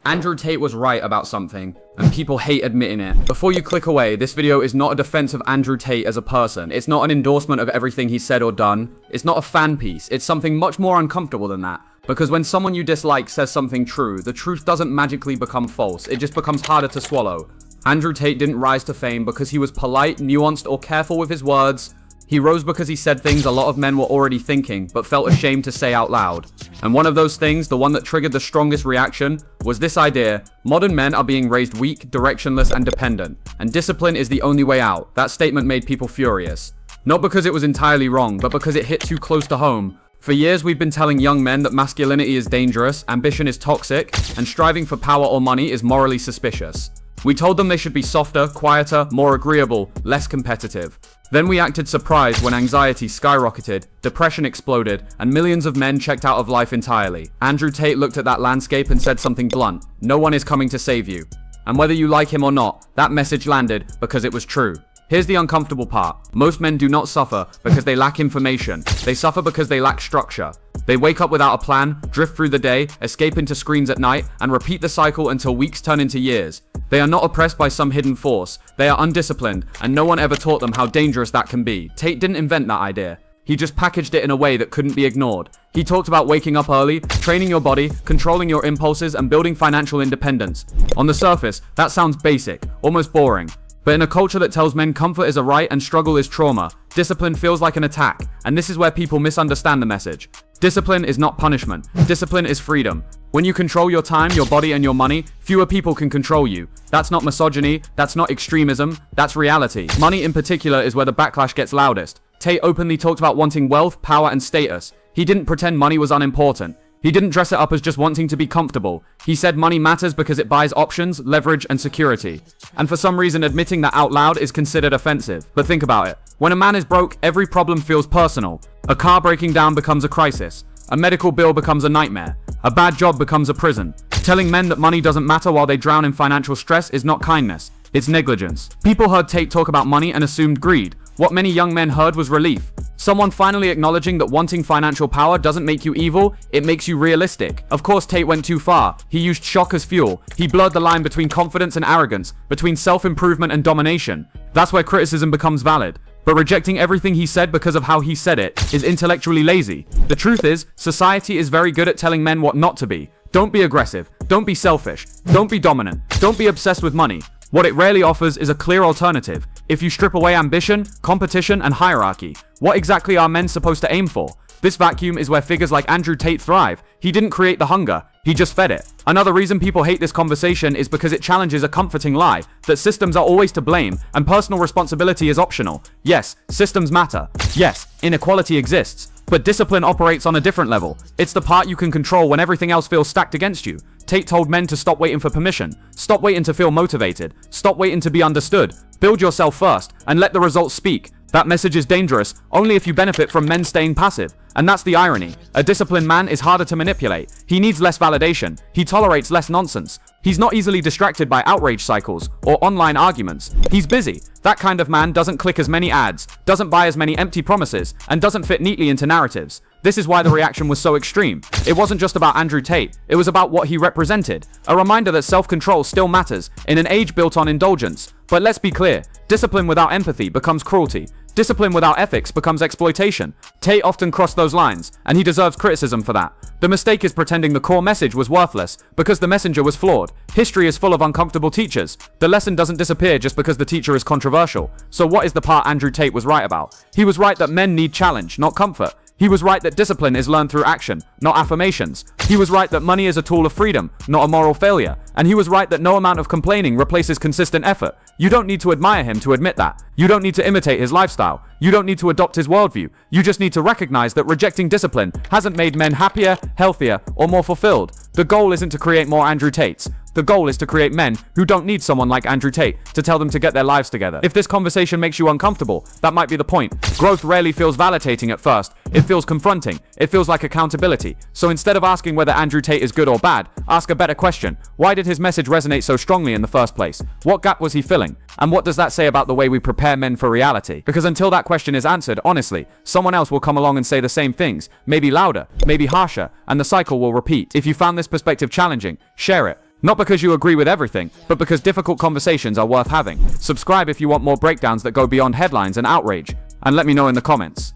Andrew Tate was right about something, and people hate admitting it. Before you click away, this video is not a defense of Andrew Tate as a person. It's not an endorsement of everything he said or done. It's not a fan piece. It's something much more uncomfortable than that. Because when someone you dislike says something true, the truth doesn't magically become false. It just becomes harder to swallow. Andrew Tate didn't rise to fame because he was polite, nuanced, or careful with his words. He rose because he said things a lot of men were already thinking, but felt ashamed to say out loud. And one of those things, the one that triggered the strongest reaction, was this idea: modern men are being raised weak, directionless, and dependent, and discipline is the only way out. That statement made people furious. Not because it was entirely wrong, but because it hit too close to home. For years, we've been telling young men that masculinity is dangerous, ambition is toxic, and striving for power or money is morally suspicious. We told them they should be softer, quieter, more agreeable, less competitive. Then we acted surprised when anxiety skyrocketed, depression exploded, and millions of men checked out of life entirely. Andrew Tate looked at that landscape and said something blunt: no one is coming to save you. And whether you like him or not, that message landed because it was true. Here's the uncomfortable part. Most men do not suffer because they lack information. They suffer because they lack structure. They wake up without a plan, drift through the day, escape into screens at night, and repeat the cycle until weeks turn into years. They are not oppressed by some hidden force. They are undisciplined, and no one ever taught them how dangerous that can be. Tate didn't invent that idea. He just packaged it in a way that couldn't be ignored. He talked about waking up early, training your body, controlling your impulses, and building financial independence. On the surface, that sounds basic, almost boring. But in a culture that tells men comfort is a right and struggle is trauma, discipline feels like an attack, and this is where people misunderstand the message. Discipline is not punishment. Discipline is freedom. When you control your time, your body, and your money, fewer people can control you. That's not misogyny, that's not extremism, that's reality. Money in particular is where the backlash gets loudest. Tate openly talked about wanting wealth, power, and status. He didn't pretend money was unimportant. He didn't dress it up as just wanting to be comfortable. He said money matters because it buys options, leverage, and security. And for some reason, admitting that out loud is considered offensive. But think about it. When a man is broke, every problem feels personal. A car breaking down becomes a crisis. A medical bill becomes a nightmare. A bad job becomes a prison. Telling men that money doesn't matter while they drown in financial stress is not kindness. It's negligence. People heard Tate talk about money and assumed greed. What many young men heard was relief. Someone finally acknowledging that wanting financial power doesn't make you evil, it makes you realistic. Of course, Tate went too far. He used shock as fuel. He blurred the line between confidence and arrogance, between self-improvement and domination. That's where criticism becomes valid. But rejecting everything he said because of how he said it is intellectually lazy. The truth is, society is very good at telling men what not to be. Don't be aggressive. Don't be selfish. Don't be dominant. Don't be obsessed with money. What it rarely offers is a clear alternative. If you strip away ambition, competition, and hierarchy, what exactly are men supposed to aim for? This vacuum is where figures like Andrew Tate thrive. He didn't create the hunger, he just fed it. Another reason people hate this conversation is because it challenges a comforting lie, that systems are always to blame, and personal responsibility is optional. Yes, systems matter. Yes, inequality exists. But discipline operates on a different level. It's the part you can control when everything else feels stacked against you. Tate told men to stop waiting for permission. Stop waiting to feel motivated. Stop waiting to be understood. Build yourself first, and let the results speak. That message is dangerous only if you benefit from men staying passive. And that's the irony. A disciplined man is harder to manipulate. He needs less validation. He tolerates less nonsense. He's not easily distracted by outrage cycles or online arguments. He's busy. That kind of man doesn't click as many ads, doesn't buy as many empty promises, and doesn't fit neatly into narratives. This is why the reaction was so extreme. It wasn't just about Andrew Tate, it was about what he represented. A reminder that self-control still matters in an age built on indulgence. But let's be clear, discipline without empathy becomes cruelty. Discipline without ethics becomes exploitation. Tate often crossed those lines, and he deserves criticism for that. The mistake is pretending the core message was worthless because the messenger was flawed. History is full of uncomfortable teachers. The lesson doesn't disappear just because the teacher is controversial. So what is the part Andrew Tate was right about? He was right that men need challenge, not comfort. He was right that discipline is learned through action, not affirmations. He was right that money is a tool of freedom, not a moral failure. And he was right that no amount of complaining replaces consistent effort. You don't need to admire him to admit that. You don't need to imitate his lifestyle. You don't need to adopt his worldview. You just need to recognize that rejecting discipline hasn't made men happier, healthier, or more fulfilled. The goal isn't to create more Andrew Tates. The goal is to create men who don't need someone like Andrew Tate to tell them to get their lives together. If this conversation makes you uncomfortable, that might be the point. Growth rarely feels validating at first. It feels confronting. It feels like accountability. So instead of asking whether Andrew Tate is good or bad, ask a better question. Why did his message resonate so strongly in the first place? What gap was he filling? And what does that say about the way we prepare men for reality? Because until that question is answered, honestly, someone else will come along and say the same things, maybe louder, maybe harsher, and the cycle will repeat. If you found this perspective challenging, share it. Not because you agree with everything, but because difficult conversations are worth having. Subscribe if you want more breakdowns that go beyond headlines and outrage. And let me know in the comments.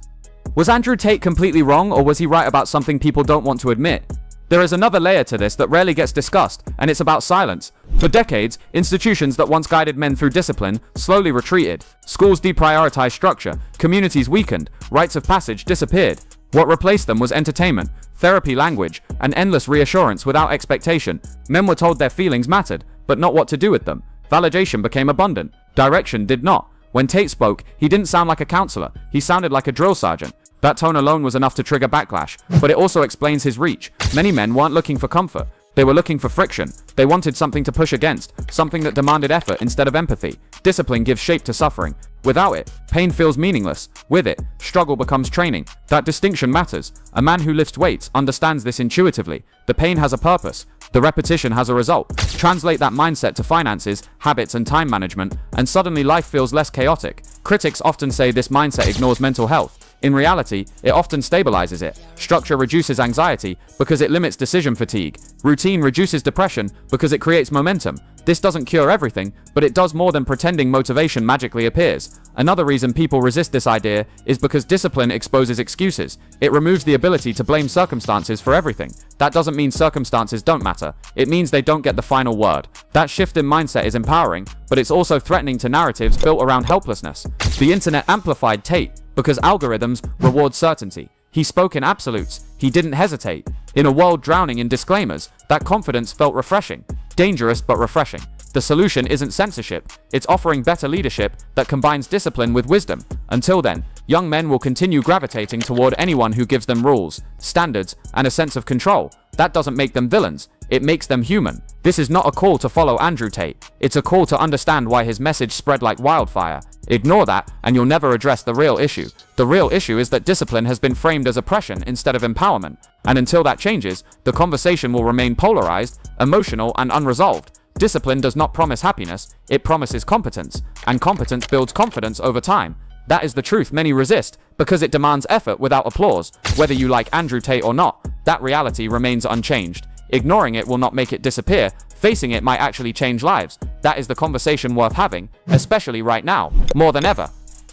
Was Andrew Tate completely wrong, or was he right about something people don't want to admit? There is another layer to this that rarely gets discussed, and it's about silence. For decades, institutions that once guided men through discipline slowly retreated. Schools deprioritized structure, communities weakened, rites of passage disappeared. What replaced them was entertainment, therapy language, and endless reassurance without expectation. Men were told their feelings mattered, but not what to do with them. Validation became abundant. Direction did not. When Tate spoke, he didn't sound like a counselor. He sounded like a drill sergeant. That tone alone was enough to trigger backlash, but it also explains his reach. Many men weren't looking for comfort. They were looking for friction. They wanted something to push against, something that demanded effort instead of empathy. Discipline gives shape to suffering. Without it, pain feels meaningless. With it, struggle becomes training. That distinction matters. A man who lifts weights understands this intuitively. The pain has a purpose. The repetition has a result. Translate that mindset to finances, habits, and time management, and suddenly life feels less chaotic. Critics often say this mindset ignores mental health. In reality, it often stabilizes it. Structure reduces anxiety because it limits decision fatigue. Routine reduces depression because it creates momentum. This doesn't cure everything, but it does more than pretending motivation magically appears. Another reason people resist this idea is because discipline exposes excuses. It removes the ability to blame circumstances for everything. That doesn't mean circumstances don't matter. It means they don't get the final word. That shift in mindset is empowering, but it's also threatening to narratives built around helplessness. The internet amplified Tate because algorithms reward certainty. He spoke in absolutes. He didn't hesitate. In a world drowning in disclaimers, that confidence felt refreshing. Dangerous but refreshing. The solution isn't censorship. It's offering better leadership that combines discipline with wisdom. Until then, young men will continue gravitating toward anyone who gives them rules, standards, and a sense of control. That doesn't make them villains. It makes them human. This is not a call to follow Andrew Tate. It's a call to understand why his message spread like wildfire. Ignore that, and you'll never address the real issue. The real issue is that discipline has been framed as oppression instead of empowerment. And until that changes, the conversation will remain polarized, emotional, and unresolved. Discipline does not promise happiness, it promises competence. And competence builds confidence over time. That is the truth many resist, because it demands effort without applause. Whether you like Andrew Tate or not, that reality remains unchanged. Ignoring it will not make it disappear. Facing it might actually change lives. That is the conversation worth having, especially right now, more than ever.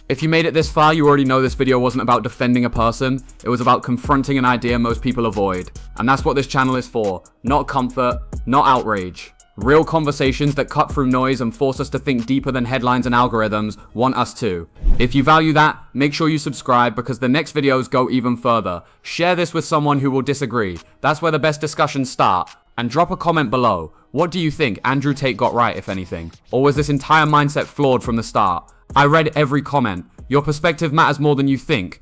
If you made it this far, you already know this video wasn't about defending a person. It was about confronting an idea most people avoid. And that's what this channel is for. Not comfort, not outrage. Real conversations that cut through noise and force us to think deeper than headlines and algorithms want us to. If you value that, make sure you subscribe because the next videos go even further. Share this with someone who will disagree. That's where the best discussions start. And drop a comment below. What do you think Andrew Tate got right, if anything? Or was this entire mindset flawed from the start? I read every comment. Your perspective matters more than you think.